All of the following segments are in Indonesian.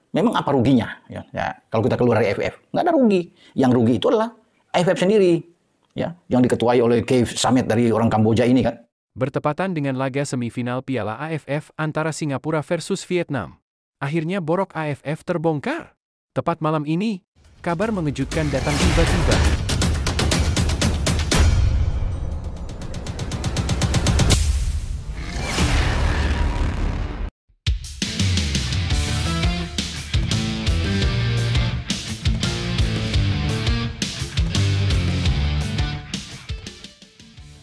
memang apa ruginya? Ya, kalau kita keluar dari AFF, nggak ada rugi. Yang rugi itu adalah AFF sendiri, ya, yang diketuai oleh Keith Samet dari orang Kamboja ini kan. Bertepatan dengan laga semifinal Piala AFF antara Singapura versus Vietnam, akhirnya borok AFF terbongkar. Tepat malam ini, kabar mengejutkan datang tiba-tiba.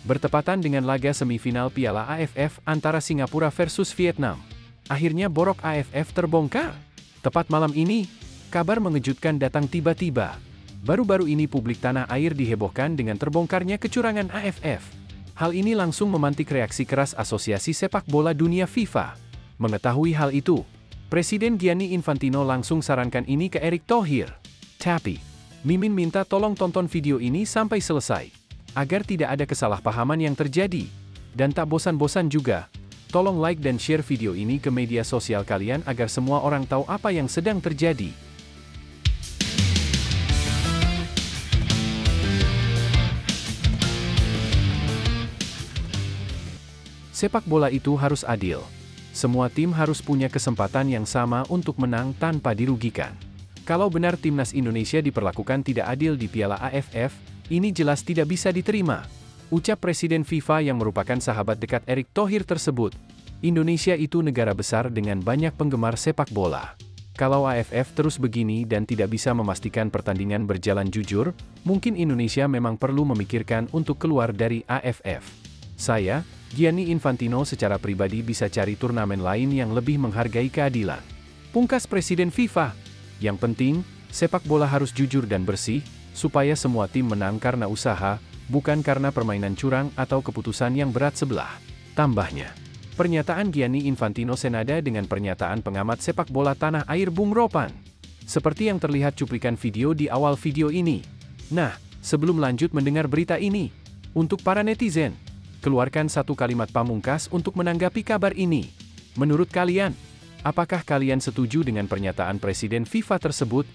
Bertepatan dengan laga semifinal Piala AFF antara Singapura versus Vietnam, akhirnya borok AFF terbongkar. Tepat malam ini, kabar mengejutkan datang tiba-tiba. Baru-baru ini publik tanah air dihebohkan dengan terbongkarnya kecurangan AFF. Hal ini langsung memantik reaksi keras Asosiasi Sepak Bola Dunia FIFA. Mengetahui hal itu, Presiden Gianni Infantino langsung sarankan ini ke Erick Thohir. Tapi, Mimin minta tolong tonton video ini sampai selesai, agar tidak ada kesalahpahaman yang terjadi. Dan tak bosan-bosan juga, tolong like dan share video ini ke media sosial kalian agar semua orang tahu apa yang sedang terjadi. Sepak bola itu harus adil. Semua tim harus punya kesempatan yang sama untuk menang tanpa dirugikan. Kalau benar timnas Indonesia diperlakukan tidak adil di Piala AFF, ini jelas tidak bisa diterima. Ucap Presiden FIFA yang merupakan sahabat dekat Erick Thohir tersebut. Indonesia itu negara besar dengan banyak penggemar sepak bola. Kalau AFF terus begini dan tidak bisa memastikan pertandingan berjalan jujur, mungkin Indonesia memang perlu memikirkan untuk keluar dari AFF. Saya, Gianni Infantino secara pribadi bisa cari turnamen lain yang lebih menghargai keadilan. Pungkas Presiden FIFA. Yang penting, sepak bola harus jujur dan bersih, supaya semua tim menang karena usaha, bukan karena permainan curang atau keputusan yang berat sebelah. Tambahnya, pernyataan Gianni Infantino senada dengan pernyataan pengamat sepak bola tanah air Bung Ropan. Seperti yang terlihat cuplikan video di awal video ini. Nah, sebelum lanjut mendengar berita ini, untuk para netizen, keluarkan satu kalimat pamungkas untuk menanggapi kabar ini. Menurut kalian, apakah kalian setuju dengan pernyataan Presiden FIFA tersebut,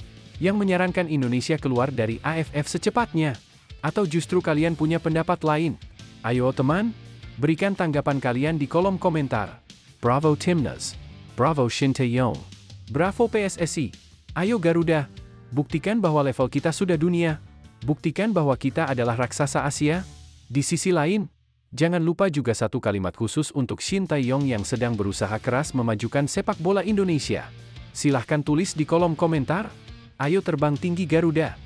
yang menyarankan Indonesia keluar dari AFF secepatnya? Atau justru kalian punya pendapat lain? Ayo teman, berikan tanggapan kalian di kolom komentar. Bravo Timnas, bravo Shin Tae-yong, bravo PSSI, ayo Garuda, buktikan bahwa level kita sudah dunia, buktikan bahwa kita adalah raksasa Asia. Di sisi lain, jangan lupa juga satu kalimat khusus untuk Shin Tae-yong yang sedang berusaha keras memajukan sepak bola Indonesia. Silahkan tulis di kolom komentar. Ayo terbang tinggi Garuda.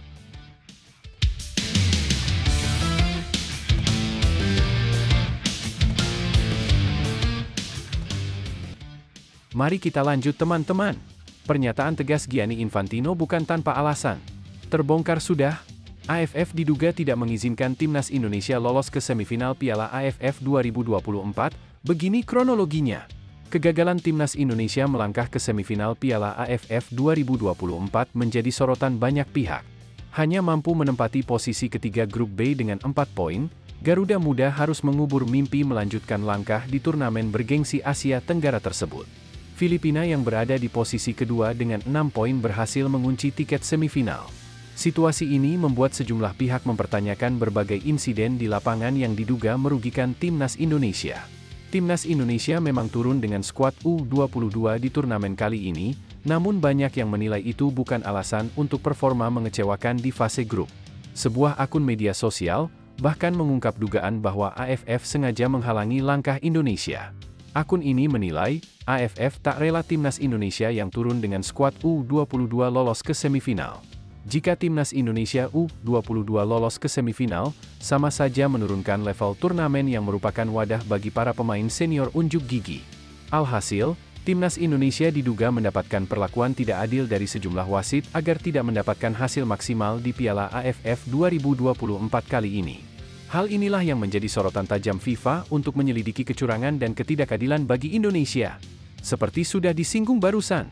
Mari kita lanjut teman-teman. Pernyataan tegas Gianni Infantino bukan tanpa alasan. Terbongkar sudah, AFF diduga tidak mengizinkan timnas Indonesia lolos ke semifinal Piala AFF 2024, begini kronologinya. Kegagalan timnas Indonesia melangkah ke semifinal Piala AFF 2024 menjadi sorotan banyak pihak. Hanya mampu menempati posisi ketiga grup B dengan 4 poin, Garuda Muda harus mengubur mimpi melanjutkan langkah di turnamen bergengsi Asia Tenggara tersebut. Filipina yang berada di posisi kedua dengan 6 poin berhasil mengunci tiket semifinal. Situasi ini membuat sejumlah pihak mempertanyakan berbagai insiden di lapangan yang diduga merugikan timnas Indonesia. Timnas Indonesia memang turun dengan skuad U22 di turnamen kali ini, namun banyak yang menilai itu bukan alasan untuk performa mengecewakan di fase grup. Sebuah akun media sosial bahkan mengungkap dugaan bahwa AFF sengaja menghalangi langkah Indonesia. Akun ini menilai, AFF tak rela timnas Indonesia yang turun dengan skuad U22 lolos ke semifinal. Jika timnas Indonesia U22 lolos ke semifinal, sama saja menurunkan level turnamen yang merupakan wadah bagi para pemain senior unjuk gigi. Alhasil, timnas Indonesia diduga mendapatkan perlakuan tidak adil dari sejumlah wasit agar tidak mendapatkan hasil maksimal di Piala AFF 2024 kali ini. Hal inilah yang menjadi sorotan tajam FIFA untuk menyelidiki kecurangan dan ketidakadilan bagi Indonesia. Seperti sudah disinggung barusan,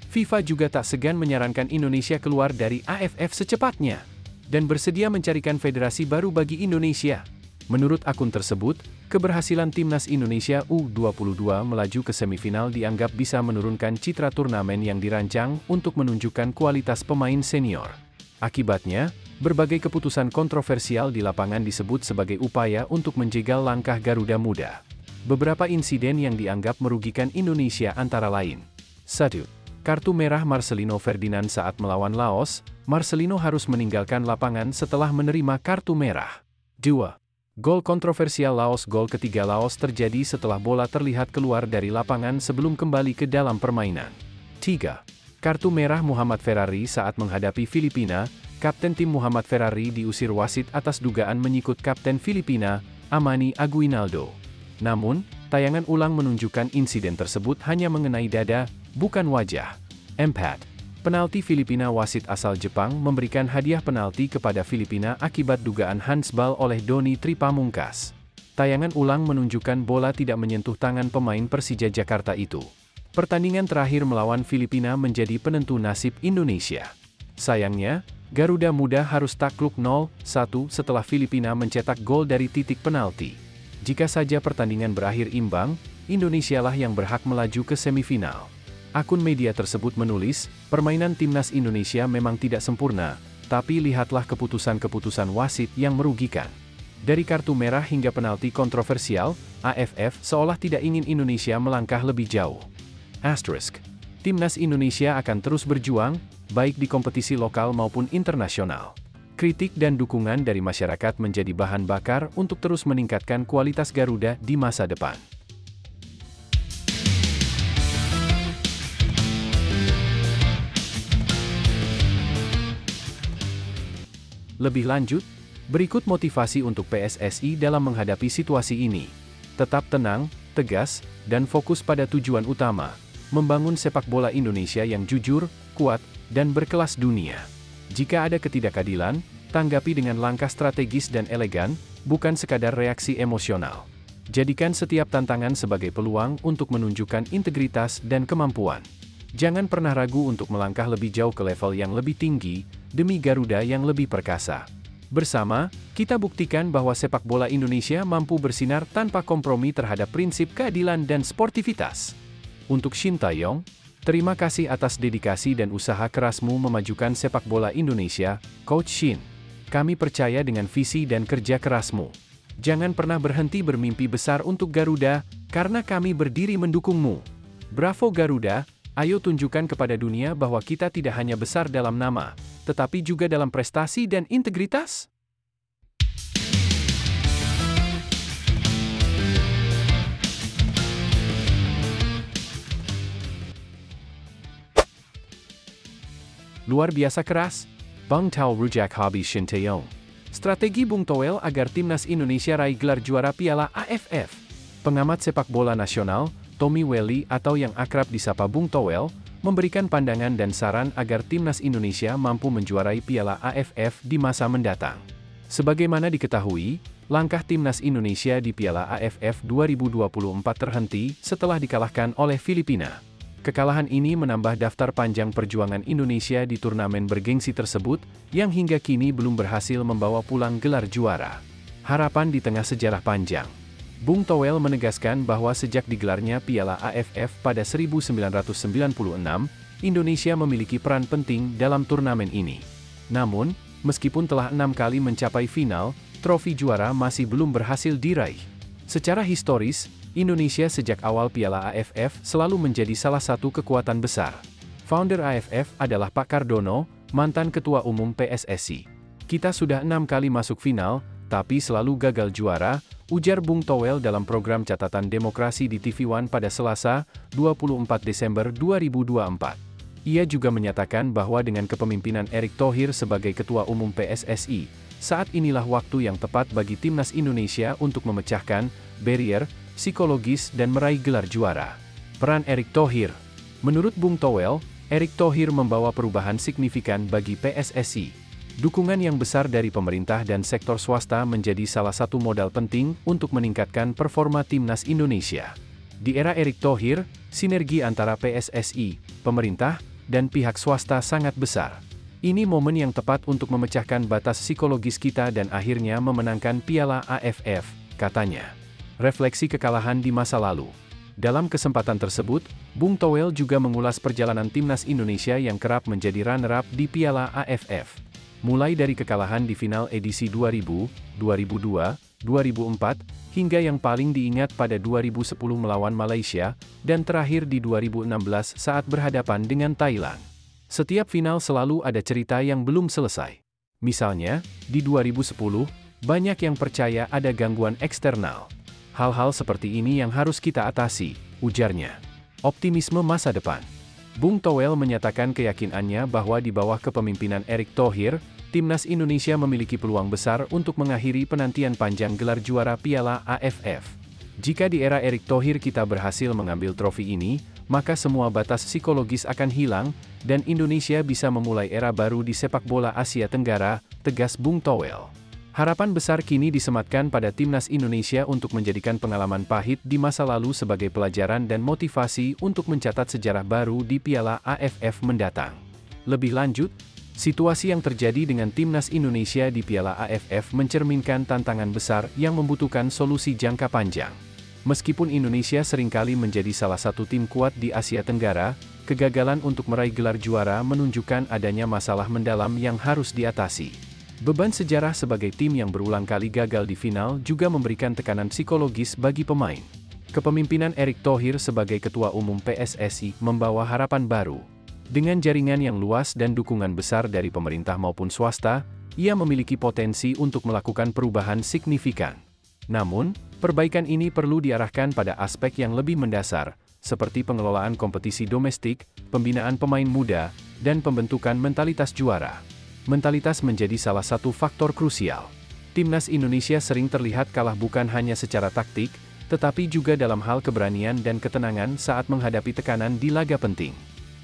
FIFA juga tak segan menyarankan Indonesia keluar dari AFF secepatnya, dan bersedia mencarikan federasi baru bagi Indonesia. Menurut akun tersebut, keberhasilan timnas Indonesia U22 melaju ke semifinal dianggap bisa menurunkan citra turnamen yang dirancang untuk menunjukkan kualitas pemain senior. Akibatnya, berbagai keputusan kontroversial di lapangan disebut sebagai upaya untuk menjegal langkah Garuda Muda. Beberapa insiden yang dianggap merugikan Indonesia antara lain. 1. Kartu merah Marcelino Ferdinand saat melawan Laos. Marcelino harus meninggalkan lapangan setelah menerima kartu merah. 2. Gol kontroversial Laos. Gol ketiga Laos terjadi setelah bola terlihat keluar dari lapangan sebelum kembali ke dalam permainan. 3. Kartu merah Muhammad Ferrari saat menghadapi Filipina. Kapten tim Muhammad Ferrari diusir wasit atas dugaan menyikut kapten Filipina, Amani Aguinaldo. Namun, tayangan ulang menunjukkan insiden tersebut hanya mengenai dada, bukan wajah. 4. Penalti Filipina. Wasit asal Jepang memberikan hadiah penalti kepada Filipina akibat dugaan handsball oleh Doni Tripamungkas. Tayangan ulang menunjukkan bola tidak menyentuh tangan pemain Persija Jakarta itu. Pertandingan terakhir melawan Filipina menjadi penentu nasib Indonesia. Sayangnya, Garuda Muda harus takluk 0-1 setelah Filipina mencetak gol dari titik penalti. Jika saja pertandingan berakhir imbang, Indonesialah yang berhak melaju ke semifinal. Akun media tersebut menulis, permainan timnas Indonesia memang tidak sempurna, tapi lihatlah keputusan-keputusan wasit yang merugikan. Dari kartu merah hingga penalti kontroversial, AFF seolah tidak ingin Indonesia melangkah lebih jauh. Asterisk. Timnas Indonesia akan terus berjuang, baik di kompetisi lokal maupun internasional. Kritik dan dukungan dari masyarakat menjadi bahan bakar untuk terus meningkatkan kualitas Garuda di masa depan. Lebih lanjut, berikut motivasi untuk PSSI dalam menghadapi situasi ini. Tetap tenang, tegas, dan fokus pada tujuan utama, membangun sepak bola Indonesia yang jujur, kuat, dan berkelas dunia. Jika ada ketidakadilan, tanggapi dengan langkah strategis dan elegan, bukan sekadar reaksi emosional. Jadikan setiap tantangan sebagai peluang untuk menunjukkan integritas dan kemampuan. Jangan pernah ragu untuk melangkah lebih jauh ke level yang lebih tinggi, demi Garuda yang lebih perkasa. Bersama, kita buktikan bahwa sepak bola Indonesia mampu bersinar tanpa kompromi terhadap prinsip keadilan dan sportivitas. Untuk Shin Tae-yong, terima kasih atas dedikasi dan usaha kerasmu memajukan sepak bola Indonesia, Coach Shin. Kami percaya dengan visi dan kerja kerasmu. Jangan pernah berhenti bermimpi besar untuk Garuda, karena kami berdiri mendukungmu. Bravo Garuda! Ayo tunjukkan kepada dunia bahwa kita tidak hanya besar dalam nama, tetapi juga dalam prestasi dan integritas. Luar biasa keras, Bung Toel rujak hobi Shin Tae-yong. Strategi Bung Toel agar timnas Indonesia raih gelar juara Piala AFF. Pengamat sepak bola nasional, Tommy Welly atau yang akrab disapa Bung Toel, memberikan pandangan dan saran agar timnas Indonesia mampu menjuarai Piala AFF di masa mendatang. Sebagaimana diketahui, langkah timnas Indonesia di Piala AFF 2024 terhenti setelah dikalahkan oleh Filipina. Kekalahan ini menambah daftar panjang perjuangan Indonesia di turnamen bergengsi tersebut, yang hingga kini belum berhasil membawa pulang gelar juara. Harapan di tengah sejarah panjang. Bung Toel menegaskan bahwa sejak digelarnya Piala AFF pada 1996, Indonesia memiliki peran penting dalam turnamen ini. Namun, meskipun telah 6 kali mencapai final, trofi juara masih belum berhasil diraih. Secara historis, Indonesia sejak awal Piala AFF selalu menjadi salah satu kekuatan besar. Founder AFF adalah Pak Kardono, mantan Ketua Umum PSSI. Kita sudah 6 kali masuk final, tapi selalu gagal juara, ujar Bung Toel dalam program Catatan Demokrasi di TV One pada Selasa, 24 Desember 2024. Ia juga menyatakan bahwa dengan kepemimpinan Erick Thohir sebagai Ketua Umum PSSI, saat inilah waktu yang tepat bagi timnas Indonesia untuk memecahkan barrier psikologis dan meraih gelar juara. Peran Erick Thohir. Menurut Bung Toel, Erick Thohir membawa perubahan signifikan bagi PSSI. Dukungan yang besar dari pemerintah dan sektor swasta menjadi salah satu modal penting untuk meningkatkan performa timnas Indonesia. Di era Erick Thohir, sinergi antara PSSI, pemerintah, dan pihak swasta sangat besar. Ini momen yang tepat untuk memecahkan batas psikologis kita dan akhirnya memenangkan Piala AFF, katanya. Refleksi kekalahan di masa lalu. Dalam kesempatan tersebut, Bung Toel juga mengulas perjalanan timnas Indonesia yang kerap menjadi runner-up di Piala AFF. Mulai dari kekalahan di final edisi 2000, 2002, 2004, hingga yang paling diingat pada 2010 melawan Malaysia, dan terakhir di 2016 saat berhadapan dengan Thailand. Setiap final selalu ada cerita yang belum selesai. Misalnya, di 2010, banyak yang percaya ada gangguan eksternal. Hal-hal seperti ini yang harus kita atasi, ujarnya. Optimisme masa depan. Bung Toel menyatakan keyakinannya bahwa di bawah kepemimpinan Erick Thohir, timnas Indonesia memiliki peluang besar untuk mengakhiri penantian panjang gelar juara Piala AFF. Jika di era Erick Thohir kita berhasil mengambil trofi ini, maka semua batas psikologis akan hilang, dan Indonesia bisa memulai era baru di sepak bola Asia Tenggara, tegas Bung Toel. Harapan besar kini disematkan pada timnas Indonesia untuk menjadikan pengalaman pahit di masa lalu sebagai pelajaran dan motivasi untuk mencatat sejarah baru di Piala AFF mendatang. Lebih lanjut, situasi yang terjadi dengan timnas Indonesia di Piala AFF mencerminkan tantangan besar yang membutuhkan solusi jangka panjang. Meskipun Indonesia seringkali menjadi salah satu tim kuat di Asia Tenggara, kegagalan untuk meraih gelar juara menunjukkan adanya masalah mendalam yang harus diatasi. Beban sejarah sebagai tim yang berulang kali gagal di final juga memberikan tekanan psikologis bagi pemain. Kepemimpinan Erick Thohir sebagai Ketua Umum PSSI membawa harapan baru. Dengan jaringan yang luas dan dukungan besar dari pemerintah maupun swasta, ia memiliki potensi untuk melakukan perubahan signifikan. Namun, perbaikan ini perlu diarahkan pada aspek yang lebih mendasar, seperti pengelolaan kompetisi domestik, pembinaan pemain muda, dan pembentukan mentalitas juara. Mentalitas menjadi salah satu faktor krusial. Timnas Indonesia sering terlihat kalah bukan hanya secara taktik, tetapi juga dalam hal keberanian dan ketenangan saat menghadapi tekanan di laga penting.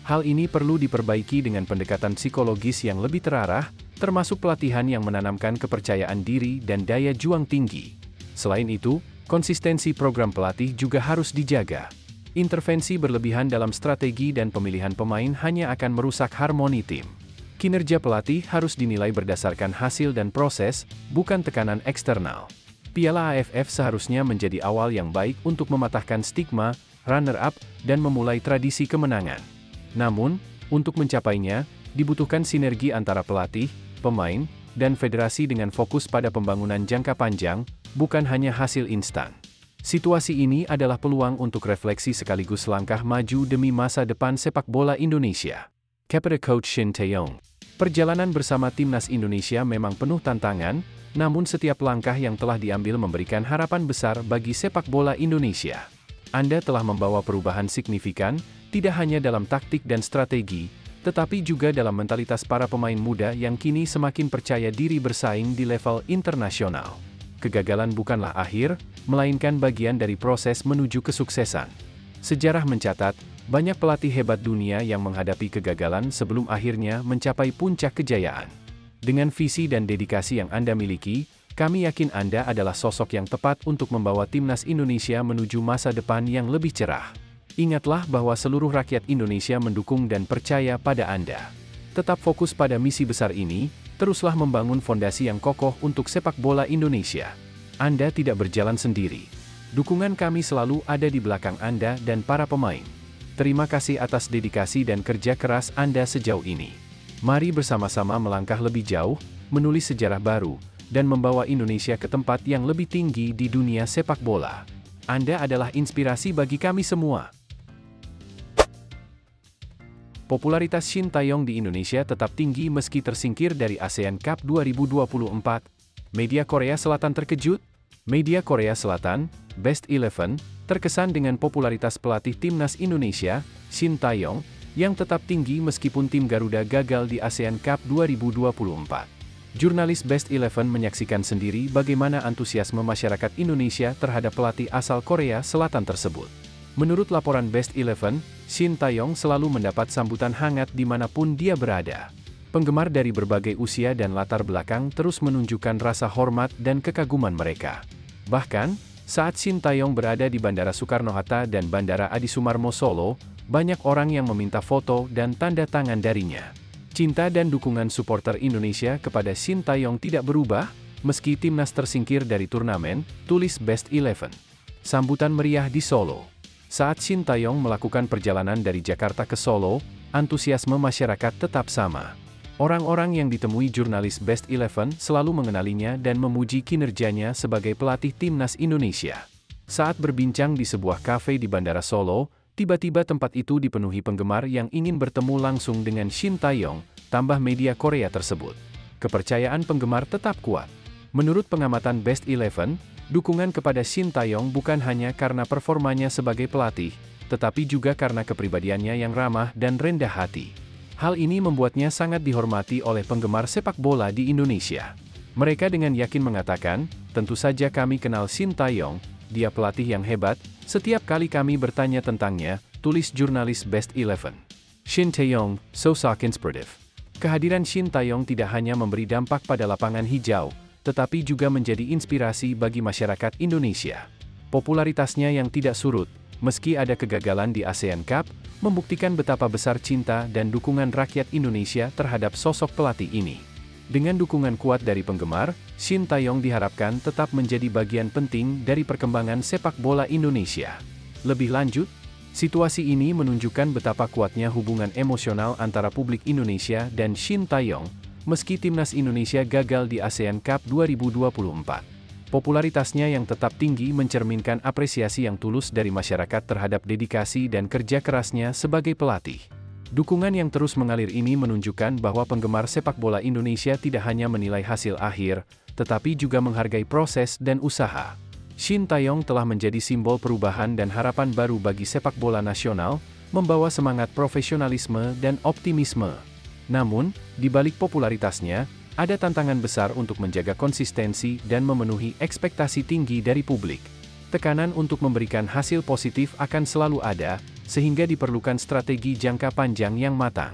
Hal ini perlu diperbaiki dengan pendekatan psikologis yang lebih terarah, termasuk pelatihan yang menanamkan kepercayaan diri dan daya juang tinggi. Selain itu, konsistensi program pelatih juga harus dijaga. Intervensi berlebihan dalam strategi dan pemilihan pemain hanya akan merusak harmoni tim. Kinerja pelatih harus dinilai berdasarkan hasil dan proses, bukan tekanan eksternal. Piala AFF seharusnya menjadi awal yang baik untuk mematahkan stigma, runner-up, dan memulai tradisi kemenangan. Namun, untuk mencapainya, dibutuhkan sinergi antara pelatih, pemain, dan federasi dengan fokus pada pembangunan jangka panjang, bukan hanya hasil instan. Situasi ini adalah peluang untuk refleksi sekaligus langkah maju demi masa depan sepak bola Indonesia. Kepada Coach Shin Tae-yong. Perjalanan bersama timnas Indonesia memang penuh tantangan, namun setiap langkah yang telah diambil memberikan harapan besar bagi sepak bola Indonesia. Anda telah membawa perubahan signifikan, tidak hanya dalam taktik dan strategi, tetapi juga dalam mentalitas para pemain muda yang kini semakin percaya diri bersaing di level internasional. Kegagalan bukanlah akhir, melainkan bagian dari proses menuju kesuksesan. Sejarah mencatat, banyak pelatih hebat dunia yang menghadapi kegagalan sebelum akhirnya mencapai puncak kejayaan. Dengan visi dan dedikasi yang Anda miliki, kami yakin Anda adalah sosok yang tepat untuk membawa timnas Indonesia menuju masa depan yang lebih cerah. Ingatlah bahwa seluruh rakyat Indonesia mendukung dan percaya pada Anda. Tetap fokus pada misi besar ini, teruslah membangun fondasi yang kokoh untuk sepak bola Indonesia. Anda tidak berjalan sendiri. Dukungan kami selalu ada di belakang Anda dan para pemain. Terima kasih atas dedikasi dan kerja keras Anda sejauh ini. Mari bersama-sama melangkah lebih jauh, menulis sejarah baru, dan membawa Indonesia ke tempat yang lebih tinggi di dunia sepak bola. Anda adalah inspirasi bagi kami semua. Popularitas Shin Tae-yong di Indonesia tetap tinggi meski tersingkir dari ASEAN Cup 2024. Media Korea Selatan terkejut. Media Korea Selatan, Best 11, terkesan dengan popularitas pelatih timnas Indonesia, Shin Tae-yong, yang tetap tinggi meskipun tim Garuda gagal di ASEAN Cup 2024. Jurnalis Best 11 menyaksikan sendiri bagaimana antusiasme masyarakat Indonesia terhadap pelatih asal Korea Selatan tersebut. Menurut laporan Best 11, Shin Tae-yong selalu mendapat sambutan hangat dimanapun dia berada. Penggemar dari berbagai usia dan latar belakang terus menunjukkan rasa hormat dan kekaguman mereka. Bahkan, saat Shin Tae-yong berada di Bandara Soekarno-Hatta dan Bandara Adi Sumarmo Solo, banyak orang yang meminta foto dan tanda tangan darinya. Cinta dan dukungan supporter Indonesia kepada Shin Tae-yong tidak berubah, meski timnas tersingkir dari turnamen, tulis Best 11. Sambutan meriah di Solo. Saat Shin Tae-yong melakukan perjalanan dari Jakarta ke Solo, antusiasme masyarakat tetap sama. Orang-orang yang ditemui jurnalis Best 11 selalu mengenalinya dan memuji kinerjanya sebagai pelatih timnas Indonesia. Saat berbincang di sebuah kafe di Bandara Solo, tiba-tiba tempat itu dipenuhi penggemar yang ingin bertemu langsung dengan Shin Tae-yong, tambah media Korea tersebut. Kepercayaan penggemar tetap kuat. Menurut pengamatan Best 11, dukungan kepada Shin Tae-yong bukan hanya karena performanya sebagai pelatih, tetapi juga karena kepribadiannya yang ramah dan rendah hati. Hal ini membuatnya sangat dihormati oleh penggemar sepak bola di Indonesia. Mereka dengan yakin mengatakan, tentu saja kami kenal Shin Tae-yong, dia pelatih yang hebat, setiap kali kami bertanya tentangnya, tulis jurnalis Best 11. Shin Tae-yong, sosok inspiratif. Kehadiran Shin Tae-yong tidak hanya memberi dampak pada lapangan hijau, tetapi juga menjadi inspirasi bagi masyarakat Indonesia. Popularitasnya yang tidak surut, meski ada kegagalan di ASEAN Cup, membuktikan betapa besar cinta dan dukungan rakyat Indonesia terhadap sosok pelatih ini. Dengan dukungan kuat dari penggemar, Shin Tae-yong diharapkan tetap menjadi bagian penting dari perkembangan sepak bola Indonesia. Lebih lanjut, situasi ini menunjukkan betapa kuatnya hubungan emosional antara publik Indonesia dan Shin Tae-yong, meski timnas Indonesia gagal di ASEAN Cup 2024. Popularitasnya yang tetap tinggi mencerminkan apresiasi yang tulus dari masyarakat terhadap dedikasi dan kerja kerasnya sebagai pelatih. Dukungan yang terus mengalir ini menunjukkan bahwa penggemar sepak bola Indonesia tidak hanya menilai hasil akhir, tetapi juga menghargai proses dan usaha. Shin Tae-yong telah menjadi simbol perubahan dan harapan baru bagi sepak bola nasional, membawa semangat profesionalisme dan optimisme. Namun, di balik popularitasnya, ada tantangan besar untuk menjaga konsistensi dan memenuhi ekspektasi tinggi dari publik. Tekanan untuk memberikan hasil positif akan selalu ada, sehingga diperlukan strategi jangka panjang yang matang.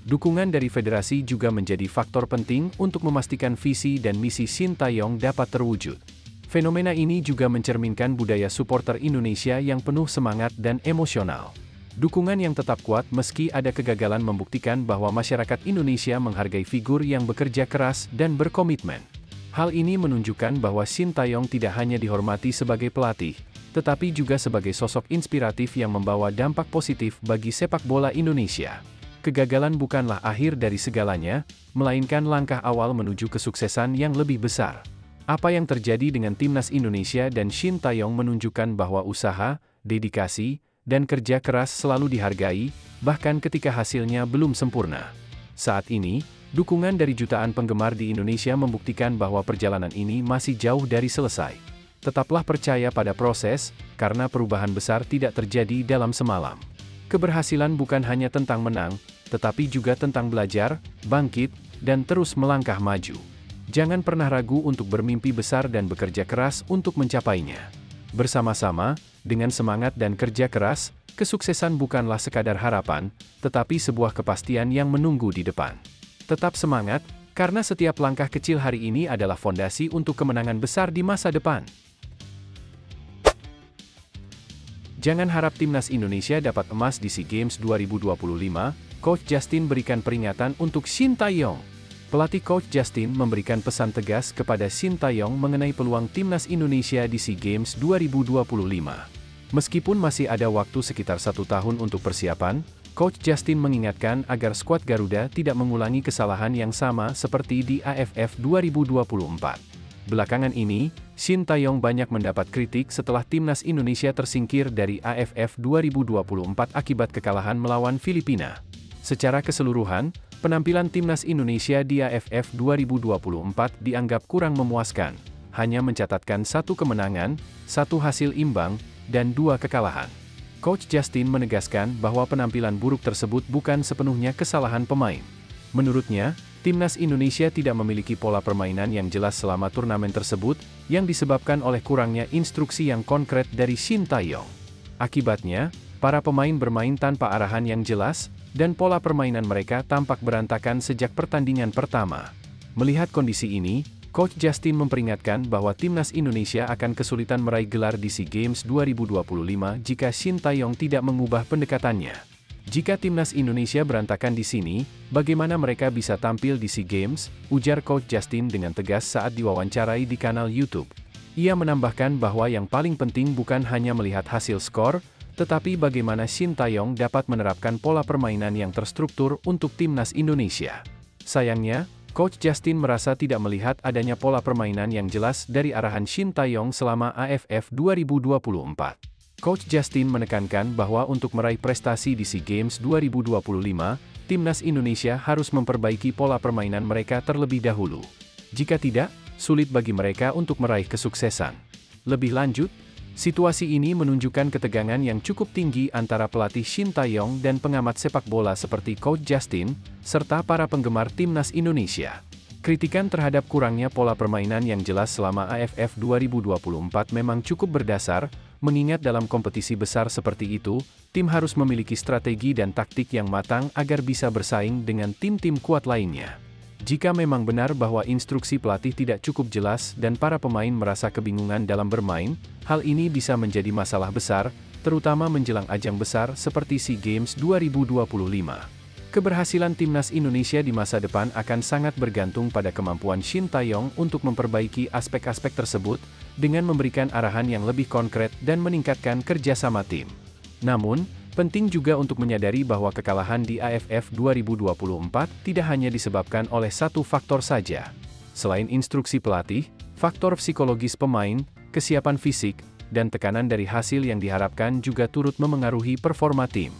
Dukungan dari federasi juga menjadi faktor penting untuk memastikan visi dan misi Shin Tae-yong dapat terwujud. Fenomena ini juga mencerminkan budaya supporter Indonesia yang penuh semangat dan emosional. Dukungan yang tetap kuat meski ada kegagalan membuktikan bahwa masyarakat Indonesia menghargai figur yang bekerja keras dan berkomitmen. Hal ini menunjukkan bahwa Shin Tae-yong tidak hanya dihormati sebagai pelatih, tetapi juga sebagai sosok inspiratif yang membawa dampak positif bagi sepak bola Indonesia. Kegagalan bukanlah akhir dari segalanya, melainkan langkah awal menuju kesuksesan yang lebih besar. Apa yang terjadi dengan timnas Indonesia dan Shin Tae-yong menunjukkan bahwa usaha, dedikasi, dan kerja keras selalu dihargai, bahkan ketika hasilnya belum sempurna. Saat ini, dukungan dari jutaan penggemar di Indonesia membuktikan bahwa perjalanan ini masih jauh dari selesai. Tetaplah percaya pada proses, karena perubahan besar tidak terjadi dalam semalam. Keberhasilan bukan hanya tentang menang, tetapi juga tentang belajar, bangkit, dan terus melangkah maju. Jangan pernah ragu untuk bermimpi besar dan bekerja keras untuk mencapainya. Bersama-sama, dengan semangat dan kerja keras, kesuksesan bukanlah sekadar harapan, tetapi sebuah kepastian yang menunggu di depan. Tetap semangat, karena setiap langkah kecil hari ini adalah fondasi untuk kemenangan besar di masa depan. Jangan harap timnas Indonesia dapat emas di SEA Games 2025, Coach Justin berikan peringatan untuk Shin Tae-yong. Pelatih Coach Justin memberikan pesan tegas kepada Shin Tae-yong mengenai peluang timnas Indonesia di SEA Games 2025. Meskipun masih ada waktu sekitar 1 tahun untuk persiapan, Coach Justin mengingatkan agar skuad Garuda tidak mengulangi kesalahan yang sama seperti di AFF 2024. Belakangan ini, Shin Tae-yong banyak mendapat kritik setelah timnas Indonesia tersingkir dari AFF 2024 akibat kekalahan melawan Filipina. Secara keseluruhan, penampilan timnas Indonesia di AFF 2024 dianggap kurang memuaskan, hanya mencatatkan 1 kemenangan, 1 hasil imbang, dan 2 kekalahan. Coach Justin menegaskan bahwa penampilan buruk tersebut bukan sepenuhnya kesalahan pemain. Menurutnya, timnas Indonesia tidak memiliki pola permainan yang jelas selama turnamen tersebut, yang disebabkan oleh kurangnya instruksi yang konkret dari Shin Tae-yong. Akibatnya, para pemain bermain tanpa arahan yang jelas, dan pola permainan mereka tampak berantakan sejak pertandingan pertama. Melihat kondisi ini, Coach Justin memperingatkan bahwa timnas Indonesia akan kesulitan meraih gelar di SEA Games 2025 jika Shin Tae-yong tidak mengubah pendekatannya. Jika timnas Indonesia berantakan di sini, bagaimana mereka bisa tampil di SEA Games? Ujar Coach Justin dengan tegas saat diwawancarai di kanal YouTube. Ia menambahkan bahwa yang paling penting bukan hanya melihat hasil skor, tetapi bagaimana Shin Tae-yong dapat menerapkan pola permainan yang terstruktur untuk timnas Indonesia. Sayangnya, Coach Justin merasa tidak melihat adanya pola permainan yang jelas dari arahan Shin Tae-yong selama AFF 2024. Coach Justin menekankan bahwa untuk meraih prestasi di SEA Games 2025, timnas Indonesia harus memperbaiki pola permainan mereka terlebih dahulu. Jika tidak, sulit bagi mereka untuk meraih kesuksesan. Lebih lanjut, situasi ini menunjukkan ketegangan yang cukup tinggi antara pelatih Shin Tae-yong dan pengamat sepak bola seperti Coach Justin, serta para penggemar timnas Indonesia. Kritikan terhadap kurangnya pola permainan yang jelas selama AFF 2024 memang cukup berdasar, mengingat dalam kompetisi besar seperti itu, tim harus memiliki strategi dan taktik yang matang agar bisa bersaing dengan tim-tim kuat lainnya. Jika memang benar bahwa instruksi pelatih tidak cukup jelas dan para pemain merasa kebingungan dalam bermain, hal ini bisa menjadi masalah besar, terutama menjelang ajang besar seperti SEA Games 2025. Keberhasilan timnas Indonesia di masa depan akan sangat bergantung pada kemampuan Shin Tae-yong untuk memperbaiki aspek-aspek tersebut, dengan memberikan arahan yang lebih konkret dan meningkatkan kerjasama tim. Namun, penting juga untuk menyadari bahwa kekalahan di AFF 2024 tidak hanya disebabkan oleh satu faktor saja. Selain instruksi pelatih, faktor psikologis pemain, kesiapan fisik, dan tekanan dari hasil yang diharapkan juga turut memengaruhi performa tim.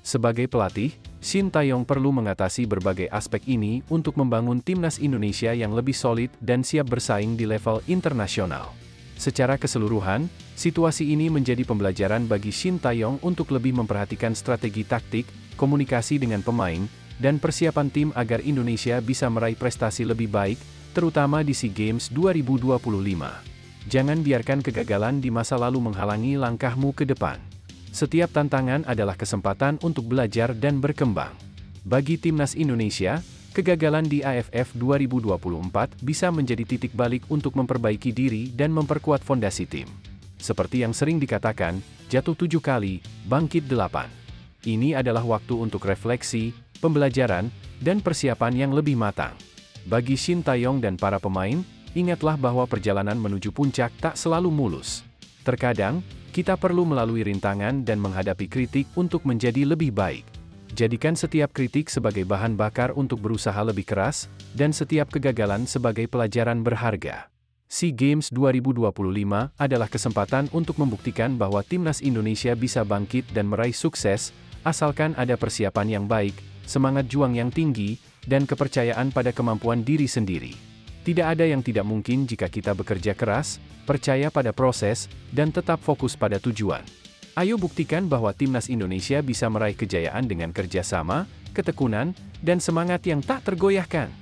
Sebagai pelatih, Shin Tae-yong perlu mengatasi berbagai aspek ini untuk membangun timnas Indonesia yang lebih solid dan siap bersaing di level internasional. Secara keseluruhan, situasi ini menjadi pembelajaran bagi Shin Tae-yong untuk lebih memperhatikan strategi taktik, komunikasi dengan pemain, dan persiapan tim agar Indonesia bisa meraih prestasi lebih baik, terutama di SEA Games 2025. Jangan biarkan kegagalan di masa lalu menghalangi langkahmu ke depan. Setiap tantangan adalah kesempatan untuk belajar dan berkembang. Bagi timnas Indonesia, kegagalan di AFF 2024 bisa menjadi titik balik untuk memperbaiki diri dan memperkuat fondasi tim. Seperti yang sering dikatakan, jatuh 7 kali, bangkit 8. Ini adalah waktu untuk refleksi, pembelajaran, dan persiapan yang lebih matang. Bagi Shin Tae-yong dan para pemain, ingatlah bahwa perjalanan menuju puncak tak selalu mulus. Terkadang, kita perlu melalui rintangan dan menghadapi kritik untuk menjadi lebih baik. Jadikan setiap kritik sebagai bahan bakar untuk berusaha lebih keras, dan setiap kegagalan sebagai pelajaran berharga. SEA Games 2025 adalah kesempatan untuk membuktikan bahwa timnas Indonesia bisa bangkit dan meraih sukses, asalkan ada persiapan yang baik, semangat juang yang tinggi, dan kepercayaan pada kemampuan diri sendiri. Tidak ada yang tidak mungkin jika kita bekerja keras, percaya pada proses, dan tetap fokus pada tujuan. Ayo buktikan bahwa timnas Indonesia bisa meraih kejayaan dengan kerjasama, ketekunan, dan semangat yang tak tergoyahkan.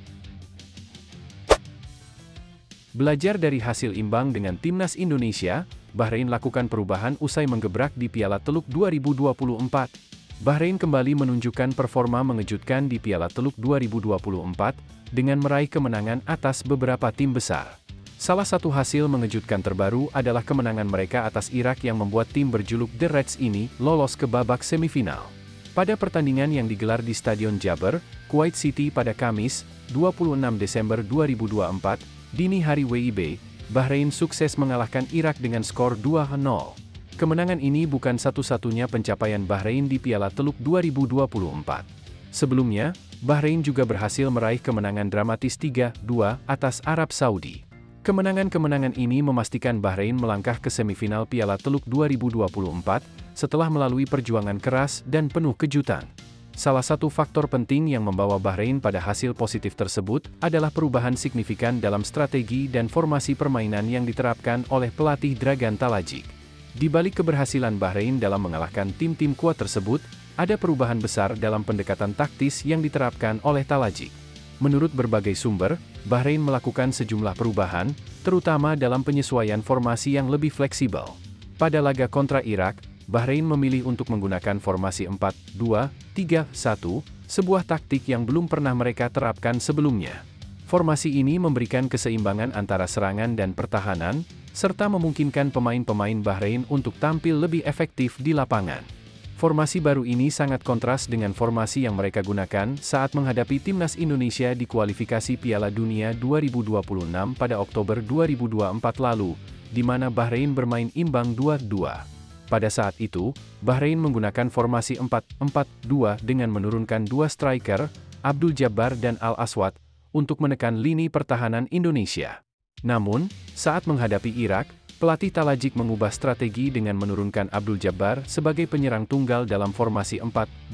Belajar dari hasil imbang dengan timnas Indonesia, Bahrain lakukan perubahan usai menggebrak di Piala Teluk 2024. Bahrain kembali menunjukkan performa mengejutkan di Piala Teluk 2024, dengan meraih kemenangan atas beberapa tim besar. Salah satu hasil mengejutkan terbaru adalah kemenangan mereka atas Irak yang membuat tim berjuluk The Reds ini lolos ke babak semifinal. Pada pertandingan yang digelar di Stadion Jaber, Kuwait City pada Kamis, 26 Desember 2024, dini hari WIB, Bahrain sukses mengalahkan Irak dengan skor 2-0. Kemenangan ini bukan satu-satunya pencapaian Bahrain di Piala Teluk 2024. Sebelumnya, Bahrain juga berhasil meraih kemenangan dramatis 3-2 atas Arab Saudi. Kemenangan-kemenangan ini memastikan Bahrain melangkah ke semifinal Piala Teluk 2024 setelah melalui perjuangan keras dan penuh kejutan. Salah satu faktor penting yang membawa Bahrain pada hasil positif tersebut adalah perubahan signifikan dalam strategi dan formasi permainan yang diterapkan oleh pelatih Dragan Talajic. Di balik keberhasilan Bahrain dalam mengalahkan tim-tim kuat tersebut, ada perubahan besar dalam pendekatan taktis yang diterapkan oleh Talajic. Menurut berbagai sumber, Bahrain melakukan sejumlah perubahan, terutama dalam penyesuaian formasi yang lebih fleksibel. Pada laga kontra Irak, Bahrain memilih untuk menggunakan formasi 4-2-3-1, sebuah taktik yang belum pernah mereka terapkan sebelumnya. Formasi ini memberikan keseimbangan antara serangan dan pertahanan, serta memungkinkan pemain-pemain Bahrain untuk tampil lebih efektif di lapangan. Formasi baru ini sangat kontras dengan formasi yang mereka gunakan saat menghadapi timnas Indonesia di kualifikasi Piala Dunia 2026 pada Oktober 2024 lalu, di mana Bahrain bermain imbang 2-2. Pada saat itu, Bahrain menggunakan formasi 4-4-2 dengan menurunkan dua striker, Abdul Jabbar dan Al Aswad, untuk menekan lini pertahanan Indonesia. Namun, saat menghadapi Irak, pelatih Talajic mengubah strategi dengan menurunkan Abdul Jabbar sebagai penyerang tunggal dalam formasi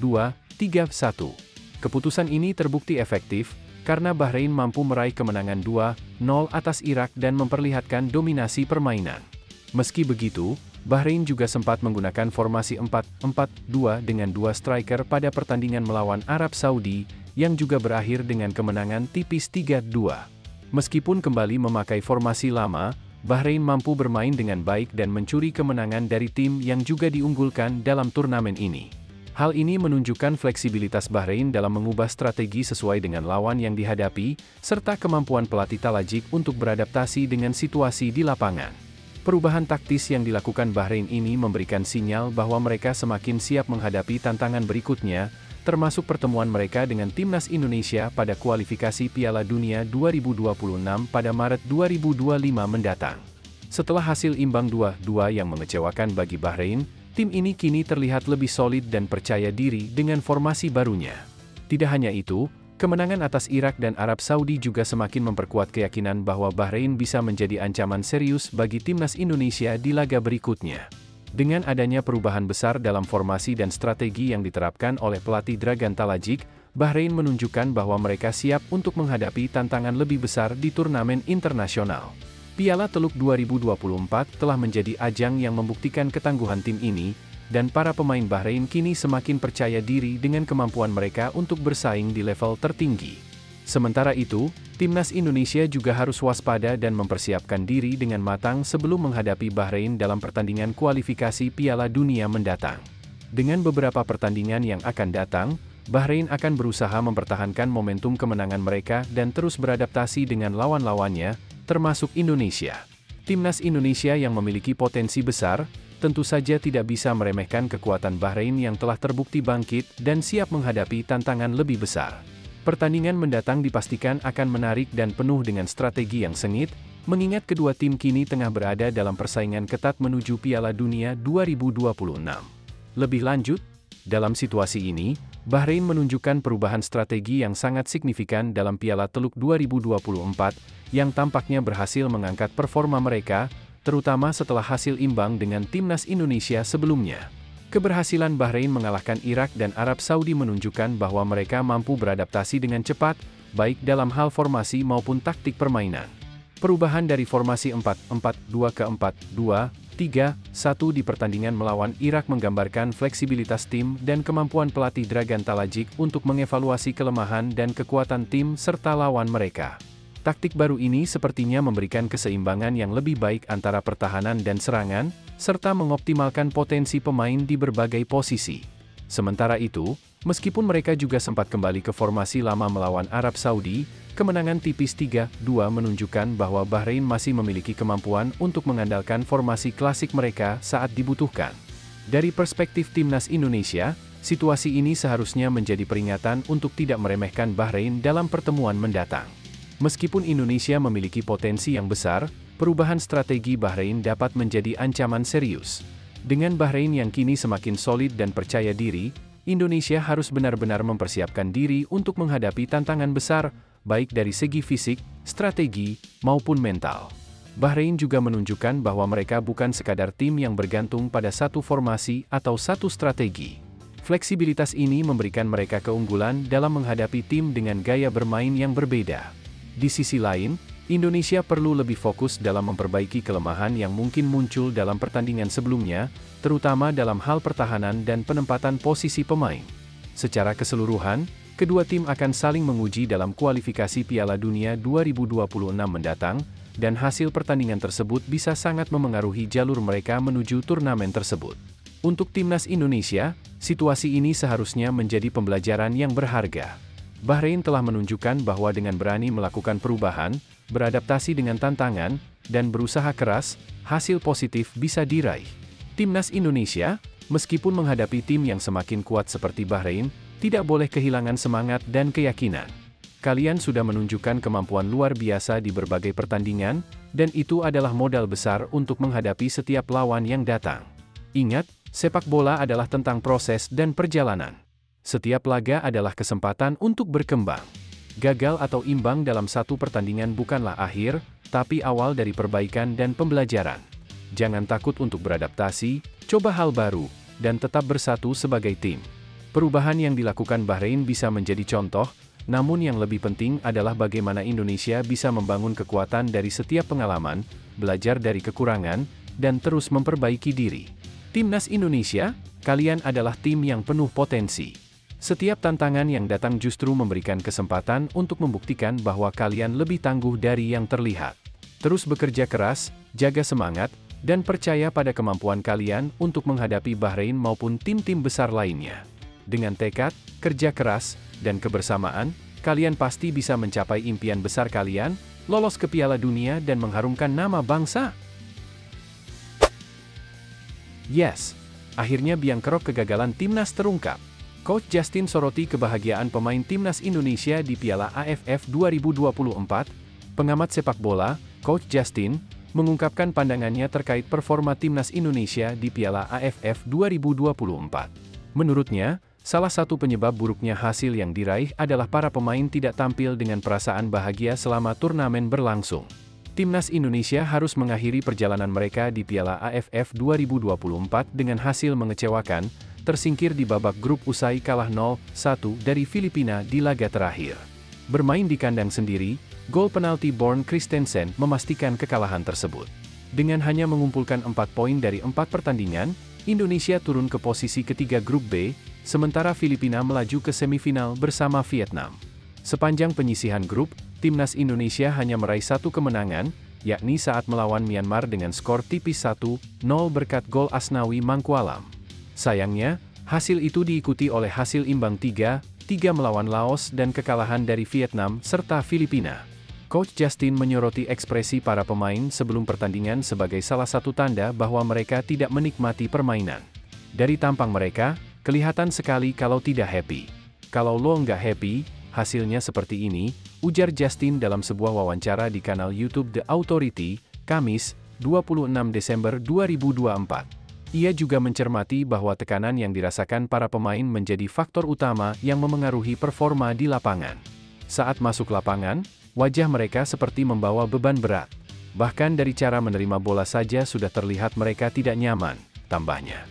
4-2-3-1. Keputusan ini terbukti efektif, karena Bahrain mampu meraih kemenangan 2-0 atas Irak dan memperlihatkan dominasi permainan. Meski begitu, Bahrain juga sempat menggunakan formasi 4-4-2 dengan dua striker pada pertandingan melawan Arab Saudi, yang juga berakhir dengan kemenangan tipis 3-2. Meskipun kembali memakai formasi lama, Bahrain mampu bermain dengan baik dan mencuri kemenangan dari tim yang juga diunggulkan dalam turnamen ini. Hal ini menunjukkan fleksibilitas Bahrain dalam mengubah strategi sesuai dengan lawan yang dihadapi, serta kemampuan pelatih Talajic untuk beradaptasi dengan situasi di lapangan. Perubahan taktis yang dilakukan Bahrain ini memberikan sinyal bahwa mereka semakin siap menghadapi tantangan berikutnya, termasuk pertemuan mereka dengan timnas Indonesia pada kualifikasi Piala Dunia 2026 pada Maret 2025 mendatang. Setelah hasil imbang 2-2 yang mengecewakan bagi Bahrain, tim ini kini terlihat lebih solid dan percaya diri dengan formasi barunya. Tidak hanya itu, kemenangan atas Irak dan Arab Saudi juga semakin memperkuat keyakinan bahwa Bahrain bisa menjadi ancaman serius bagi timnas Indonesia di laga berikutnya. Dengan adanya perubahan besar dalam formasi dan strategi yang diterapkan oleh pelatih Dragan Talajic, Bahrain menunjukkan bahwa mereka siap untuk menghadapi tantangan lebih besar di turnamen internasional. Piala Teluk 2024 telah menjadi ajang yang membuktikan ketangguhan tim ini, dan para pemain Bahrain kini semakin percaya diri dengan kemampuan mereka untuk bersaing di level tertinggi. Sementara itu, timnas Indonesia juga harus waspada dan mempersiapkan diri dengan matang sebelum menghadapi Bahrain dalam pertandingan kualifikasi Piala Dunia mendatang. Dengan beberapa pertandingan yang akan datang, Bahrain akan berusaha mempertahankan momentum kemenangan mereka dan terus beradaptasi dengan lawan-lawannya, termasuk Indonesia. Timnas Indonesia yang memiliki potensi besar, tentu saja tidak bisa meremehkan kekuatan Bahrain yang telah terbukti bangkit dan siap menghadapi tantangan lebih besar. Pertandingan mendatang dipastikan akan menarik dan penuh dengan strategi yang sengit, mengingat kedua tim kini tengah berada dalam persaingan ketat menuju Piala Dunia 2026. Lebih lanjut, dalam situasi ini, Bahrain menunjukkan perubahan strategi yang sangat signifikan dalam Piala Teluk 2024, yang tampaknya berhasil mengangkat performa mereka, terutama setelah hasil imbang dengan timnas Indonesia sebelumnya. Keberhasilan Bahrain mengalahkan Irak dan Arab Saudi menunjukkan bahwa mereka mampu beradaptasi dengan cepat, baik dalam hal formasi maupun taktik permainan. Perubahan dari formasi 4-4-2 ke 4-2-3-1 di pertandingan melawan Irak menggambarkan fleksibilitas tim dan kemampuan pelatih Dragan Talajic untuk mengevaluasi kelemahan dan kekuatan tim serta lawan mereka. Taktik baru ini sepertinya memberikan keseimbangan yang lebih baik antara pertahanan dan serangan, serta mengoptimalkan potensi pemain di berbagai posisi. Sementara itu, meskipun mereka juga sempat kembali ke formasi lama melawan Arab Saudi, kemenangan tipis 3-2 menunjukkan bahwa Bahrain masih memiliki kemampuan untuk mengandalkan formasi klasik mereka saat dibutuhkan. Dari perspektif timnas Indonesia, situasi ini seharusnya menjadi peringatan untuk tidak meremehkan Bahrain dalam pertemuan mendatang. Meskipun Indonesia memiliki potensi yang besar, perubahan strategi Bahrain dapat menjadi ancaman serius. Dengan Bahrain yang kini semakin solid dan percaya diri, Indonesia harus benar-benar mempersiapkan diri untuk menghadapi tantangan besar, baik dari segi fisik, strategi, maupun mental. Bahrain juga menunjukkan bahwa mereka bukan sekadar tim yang bergantung pada satu formasi atau satu strategi. Fleksibilitas ini memberikan mereka keunggulan dalam menghadapi tim dengan gaya bermain yang berbeda. Di sisi lain, Indonesia perlu lebih fokus dalam memperbaiki kelemahan yang mungkin muncul dalam pertandingan sebelumnya, terutama dalam hal pertahanan dan penempatan posisi pemain. Secara keseluruhan, kedua tim akan saling menguji dalam kualifikasi Piala Dunia 2026 mendatang, dan hasil pertandingan tersebut bisa sangat memengaruhi jalur mereka menuju turnamen tersebut. Untuk timnas Indonesia, situasi ini seharusnya menjadi pembelajaran yang berharga. Bahrain telah menunjukkan bahwa dengan berani melakukan perubahan, beradaptasi dengan tantangan, dan berusaha keras, hasil positif bisa diraih. Timnas Indonesia, Meskipun menghadapi tim yang semakin kuat seperti Bahrain, tidak boleh kehilangan semangat dan keyakinan. Kalian sudah menunjukkan kemampuan luar biasa di berbagai pertandingan, dan itu adalah modal besar untuk menghadapi setiap lawan yang datang. Ingat, sepak bola adalah tentang proses dan perjalanan. Setiap laga adalah kesempatan untuk berkembang. Gagal atau imbang dalam satu pertandingan bukanlah akhir, tapi awal dari perbaikan dan pembelajaran. Jangan takut untuk beradaptasi, coba hal baru, dan tetap bersatu sebagai tim. Perubahan yang dilakukan Bahrain bisa menjadi contoh, namun yang lebih penting adalah bagaimana Indonesia bisa membangun kekuatan dari setiap pengalaman, belajar dari kekurangan, dan terus memperbaiki diri. Timnas Indonesia, kalian adalah tim yang penuh potensi. Setiap tantangan yang datang justru memberikan kesempatan untuk membuktikan bahwa kalian lebih tangguh dari yang terlihat. Terus bekerja keras, jaga semangat, dan percaya pada kemampuan kalian untuk menghadapi Bahrain maupun tim-tim besar lainnya. Dengan tekad, kerja keras, dan kebersamaan, kalian pasti bisa mencapai impian besar kalian, lolos ke Piala Dunia dan mengharumkan nama bangsa. Yes, akhirnya biang kerok kegagalan timnas terungkap. Coach Justin soroti kebahagiaan pemain timnas Indonesia di Piala AFF 2024. Pengamat sepak bola, Coach Justin, mengungkapkan pandangannya terkait performa timnas Indonesia di Piala AFF 2024. Menurutnya, salah satu penyebab buruknya hasil yang diraih adalah para pemain tidak tampil dengan perasaan bahagia selama turnamen berlangsung. Timnas Indonesia harus mengakhiri perjalanan mereka di Piala AFF 2024 dengan hasil mengecewakan, tersingkir di babak grup usai kalah 0-1 dari Filipina di laga terakhir. Bermain di kandang sendiri, gol penalti Born Christensen memastikan kekalahan tersebut. Dengan hanya mengumpulkan 4 poin dari 4 pertandingan, Indonesia turun ke posisi ketiga grup B, sementara Filipina melaju ke semifinal bersama Vietnam. Sepanjang penyisihan grup, timnas Indonesia hanya meraih 1 kemenangan, yakni saat melawan Myanmar dengan skor tipis 1-0 berkat gol Asnawi Mangkualam. Sayangnya, hasil itu diikuti oleh hasil imbang 3-3 melawan Laos dan kekalahan dari Vietnam serta Filipina. Coach Justin menyoroti ekspresi para pemain sebelum pertandingan sebagai salah satu tanda bahwa mereka tidak menikmati permainan. Dari tampang mereka, kelihatan sekali kalau tidak happy. Kalau lo nggak happy, hasilnya seperti ini, ujar Justin dalam sebuah wawancara di kanal YouTube The Authority, Kamis, 26 Desember 2024. Ia juga mencermati bahwa tekanan yang dirasakan para pemain menjadi faktor utama yang memengaruhi performa di lapangan. Saat masuk lapangan, wajah mereka seperti membawa beban berat. Bahkan dari cara menerima bola saja sudah terlihat mereka tidak nyaman, tambahnya.